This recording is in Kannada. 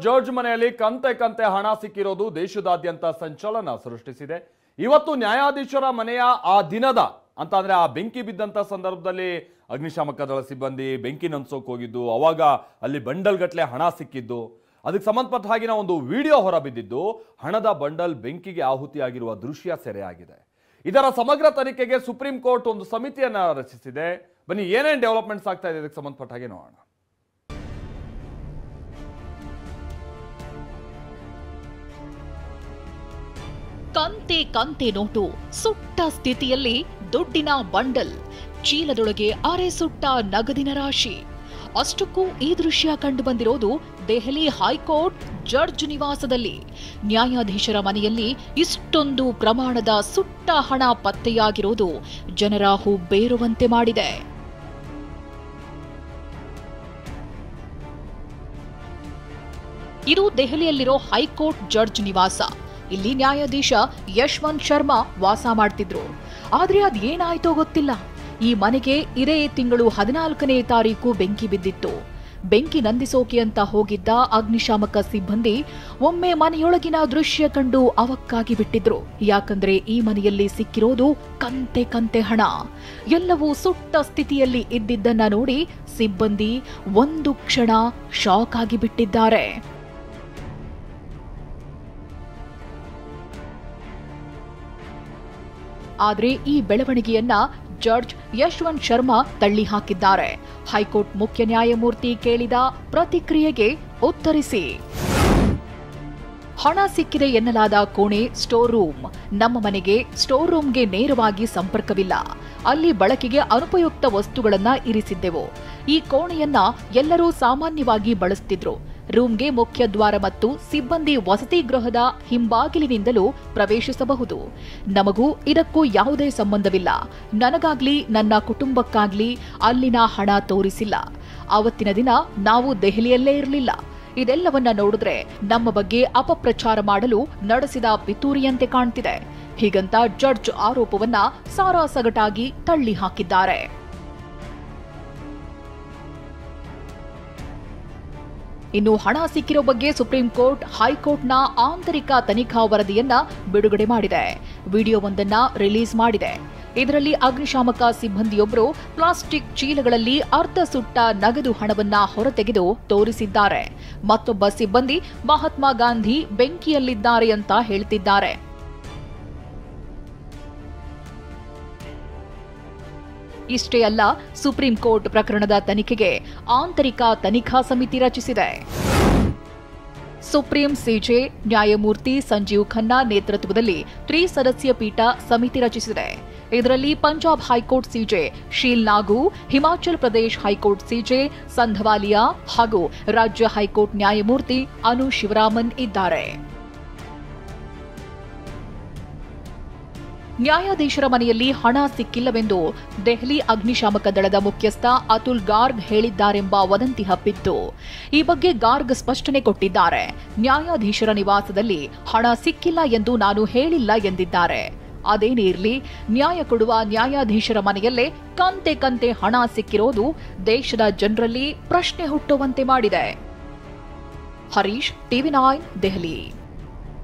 ಜಾರ್ಜ್ ಮನೆಯಲ್ಲಿ ಕಂತೆ ಕಂತೆ ಹಣ ಸಿಕ್ಕಿರೋದು ದೇಶದಾದ್ಯಂತ ಸಂಚಲನ ಸೃಷ್ಟಿಸಿದೆ. ಇವತ್ತು ನ್ಯಾಯಾಧೀಶರ ಮನೆಯ ಆ ದಿನದ ಅಂತಂದ್ರೆ ಆ ಬೆಂಕಿ ಬಿದ್ದಂತ ಸಂದರ್ಭದಲ್ಲಿ ಅಗ್ನಿಶಾಮಕ ದಳ ಸಿಬ್ಬಂದಿ ಬೆಂಕಿ ನಂದಿಸೋಕೆ ಹೋಗಿದ್ದು, ಅವಾಗ ಅಲ್ಲಿ ಬಂಡಲ್ ಗಟ್ಟಲೆ ಹಣ ಸಿಕ್ಕಿದ್ದು, ಅದಕ್ಕೆ ಸಂಬಂಧಪಟ್ಟ ಹಾಗಿನ ಒಂದು ವಿಡಿಯೋ ಹೊರಬಿದ್ದಿದ್ದು, ಹಣದ ಬಂಡಲ್ ಬೆಂಕಿಗೆ ಆಹುತಿಯಾಗಿರುವ ದೃಶ್ಯ ಸೆರೆಯಾಗಿದೆ. ಇದರ ಸಮಗ್ರ ತನಿಖೆಗೆ ಸುಪ್ರೀಂ ಕೋರ್ಟ್ ಒಂದು ಸಮಿತಿಯನ್ನ ರಚಿಸಿದೆ. ಬನ್ನಿ ಏನೇನು ಡೆವಲಪ್ಮೆಂಟ್ಸ್ ಆಗ್ತಾ ಇದೆ ಇದಕ್ಕೆ ಸಂಬಂಧಪಟ್ಟ ಹಾಗೆ ನೋಡೋಣ. ಕಂತೆ ಕಂತೆ ನೋಟು, ಸುಟ್ಟ ಸ್ಥಿತಿಯಲ್ಲಿ ದುಡ್ಡಿನ ಬಂಡಲ್, ಚೀಲದೊಳಗೆ ಅರೆ ಸುಟ್ಟ ನಗದಿನ ರಾಶಿ. ಅಷ್ಟಕ್ಕೂ ಈ ದೃಶ್ಯ ಕಂಡು ಬಂದಿರೋದು ದೆಹಲಿ ಹೈಕೋರ್ಟ್ ಜಡ್ಜ್ ನಿವಾಸದಲ್ಲಿ. ನ್ಯಾಯಾಧೀಶರ ಮನೆಯಲ್ಲಿ ಇಷ್ಟೊಂದು ಪ್ರಮಾಣದ ಸುಟ್ಟ ಹಣ ಪತ್ತೆಯಾಗಿರೋದು ಜನರ ಹುಬ್ಬೇರುವಂತೆ ಮಾಡಿದೆ. ಇದು ದೆಹಲಿಯಲ್ಲಿರೋ ಹೈಕೋರ್ಟ್ ಜಡ್ಜ್ ನಿವಾಸ. ಇಲ್ಲಿ ನ್ಯಾಯಾಧೀಶ ಯಶವಂತ್ ಶರ್ಮಾ ವಾಸ ಮಾಡ್ತಿದ್ರು. ಆದ್ರೆ ಅದೇನಾಯ್ತೋ ಗೊತ್ತಿಲ್ಲ, ಈ ಮನೆಗೆ ಇದೇ ತಿಂಗಳು 14ನೇ ತಾರೀಕು ಬೆಂಕಿ ಬಿದ್ದಿತ್ತು. ಬೆಂಕಿ ನಂದಿಸೋಕೆ ಅಂತ ಹೋಗಿದ್ದ ಅಗ್ನಿಶಾಮಕ ಸಿಬ್ಬಂದಿ ಒಮ್ಮೆ ಮನೆಯೊಳಗಿನ ದೃಶ್ಯ ಕಂಡು ಅವಕ್ಕಾಗಿ ಬಿಟ್ಟಿದ್ರು. ಯಾಕಂದ್ರೆ ಈ ಮನೆಯಲ್ಲಿ ಸಿಕ್ಕಿರೋದು ಕಂತೆ ಕಂತೆ ಹಣ. ಎಲ್ಲವೂ ಸುಟ್ಟ ಸ್ಥಿತಿಯಲ್ಲಿ ಇದ್ದಿದ್ದನ್ನ ನೋಡಿ ಸಿಬ್ಬಂದಿ ಒಂದು ಕ್ಷಣ ಶಾಕ್ ಆಗಿ ಬಿಟ್ಟಿದ್ದಾರೆ. ಆದ್ರೆ ಈ ಬೆಳವಣಿಗೆಯನ್ನ ಜಡ್ಜ್ ಯಶವಂತ್ ಶರ್ಮಾ ತಳ್ಳಿ ಹಾಕಿದ್ದಾರೆ. ಹೈಕೋರ್ಟ್ ಮುಖ್ಯ ನ್ಯಾಯಮೂರ್ತಿ ಕೇಳಿದ ಪ್ರತಿಕ್ರಿಯೆಗೆ ಉತ್ತರಿಸಿ, ಹಣ ಸಿಕ್ಕಿದೆ ಎನ್ನಲಾದ ಕೋಣೆ ಸ್ಟೋರ್ ರೂಮ್. ನಮ್ಮ ಮನೆಗೆ ಸ್ಟೋರ್ ರೂಮ್ಗೆ ನೇರವಾಗಿ ಸಂಪರ್ಕವಿಲ್ಲ. ಅಲ್ಲಿ ಬಳಕೆಗೆ ಅನುಪಯುಕ್ತ ವಸ್ತುಗಳನ್ನ ಇರಿಸಿದ್ದೆವು. ಈ ಕೋಣೆಯನ್ನ ಎಲ್ಲರೂ ಸಾಮಾನ್ಯವಾಗಿ ಬಳಸುತ್ತಿದ್ರು. ರೂಮ್ಗೆ ಮುಖ್ಯ ದ್ವಾರ ಮತ್ತು ಸಿಬ್ಬಂದಿ ವಸತಿ ಗೃಹದ ಹಿಂಬಾಗಿಲಿನಿಂದಲೂ ಪ್ರವೇಶಿಸಬಹುದು. ನಮಗೂ ಇದಕ್ಕೂ ಯಾವುದೇ ಸಂಬಂಧವಿಲ್ಲ. ನನಗಾಗ್ಲಿ ನನ್ನ ಕುಟುಂಬಕ್ಕಾಗ್ಲಿ ಅಲ್ಲಿನ ಹಣ ತೋರಿಸಿಲ್ಲ. ಆವತ್ತಿನ ದಿನ ನಾವು ದೆಹಲಿಯಲ್ಲೇ ಇರಲಿಲ್ಲ. ಇದೆಲ್ಲವನ್ನ ನೋಡಿದ್ರೆ ನಮ್ಮ ಬಗ್ಗೆ ಅಪಪ್ರಚಾರ ಮಾಡಲು ನಡೆಸಿದ ಪಿತೂರಿಯಂತೆ ಕಾಣ್ತಿದೆ. ಹೀಗಂತ ಜಡ್ಜ್ ಆರೋಪವನ್ನ ಸಾರಾಸಗಟಾಗಿ ತಳ್ಳಿ ಹಾಕಿದ್ದಾರೆ. ಇನ್ನು ಹಣ ಸಿಕ್ಕಿರೋ ಬಗ್ಗೆ ಸುಪ್ರೀಂ ಕೋರ್ಟ್ ಹೈಕೋರ್ಟ್ನ ಆಂತರಿಕ ತನಿಖಾ ವರದಿಯನ್ನ ಬಿಡುಗಡೆ ಮಾಡಿದೆ. ವಿಡಿಯೋವೊಂದನ್ನ ರಿಲೀಸ್ ಮಾಡಿದೆ. ಇದರಲ್ಲಿ ಅಗ್ನಿಶಾಮಕ ಸಿಬ್ಬಂದಿಯೊಬ್ಬರು ಪ್ಲಾಸ್ಟಿಕ್ ಚೀಲಗಳಲ್ಲಿ ಅರ್ಧ ಸುಟ್ಟ ನಗದು ಹಣವನ್ನ ಹೊರತೆಗೆದು ತೋರಿಸಿದ್ದಾರೆ. ಮತ್ತೊಬ್ಬ ಸಿಬ್ಬಂದಿ ಮಹಾತ್ಮ ಗಾಂಧಿ ಬೆಂಕಿಯಲ್ಲಿದ್ದಾರೆ ಅಂತ ಹೇಳ್ತಿದ್ದಾರೆ. ಇಷ್ಟೇ ಅಲ್ಲ, ಸುಪ್ರೀಂ ಕೋರ್ಟ್ ಪ್ರಕರಣದ ತನಿಖೆಗೆ ಆಂತರಿಕ ತನಿಖಾ ಸಮಿತಿ ರಚಿಸಿದೆ. ಸುಪ್ರೀಂ ಸಿಜೆ ನ್ಯಾಯಮೂರ್ತಿ ಸಂಜೀವ್ ಖನ್ನಾ ನೇತೃತ್ವದಲ್ಲಿ ತ್ರಿಸದಸ್ಯ ಪೀಠ ಸಮಿತಿ ರಚಿಸಿದೆ. ಇದರಲ್ಲಿ ಪಂಜಾಬ್ ಹೈಕೋರ್ಟ್ ಸಿಜೆ ಶೀಲ್ ನಾಗು, ಹಿಮಾಚಲ್ ಪ್ರದೇಶ ಹೈಕೋರ್ಟ್ ಸಿಜೆ ಸಂಧವಾಲಿಯಾ ಹಾಗೂ ರಾಜ್ಯ ಹೈಕೋರ್ಟ್ ನ್ಯಾಯಮೂರ್ತಿ ಅನು ಶಿವರಾಮನ್ ಇದ್ದಾರೆ. ನ್ಯಾಯಾಧೀಶರ ಮನೆಯಲ್ಲಿ ಹಣ ಸಿಕ್ಕಿಲ್ಲವೆಂದು ದೆಹಲಿ ಅಗ್ನಿಶಾಮಕ ದಳದ ಮುಖ್ಯಸ್ಥ ಅತುಲ್ ಗಾರ್ಗ್ ಹೇಳಿದ್ದಾರೆಂಬ ವದಂತಿ ಹಬ್ಬಿತ್ತು. ಈ ಬಗ್ಗೆ ಗಾರ್ಗ್ ಸ್ಪಷ್ಟನೆ ಕೊಟ್ಟಿದ್ದಾರೆ. ನ್ಯಾಯಾಧೀಶರ ನಿವಾಸದಲ್ಲಿ ಹಣ ಸಿಕ್ಕಿಲ್ಲ ಎಂದು ನಾನು ಹೇಳಿಲ್ಲ ಎಂದಿದ್ದಾರೆ. ಅದೇನೇ ಇರಲಿ, ನ್ಯಾಯ ಕೊಡುವ ನ್ಯಾಯಾಧೀಶರ ಮನೆಯಲ್ಲೇ ಕಂತೆ ಕಂತೆ ಹಣ ಸಿಕ್ಕಿರೋದು ದೇಶದ ಜನರಲ್ಲಿ ಪ್ರಶ್ನೆ ಹುಟ್ಟುವಂತೆ ಮಾಡಿದೆ. ಹರೀಶ್, ಟಿವಿ9 ದೆಹಲಿ.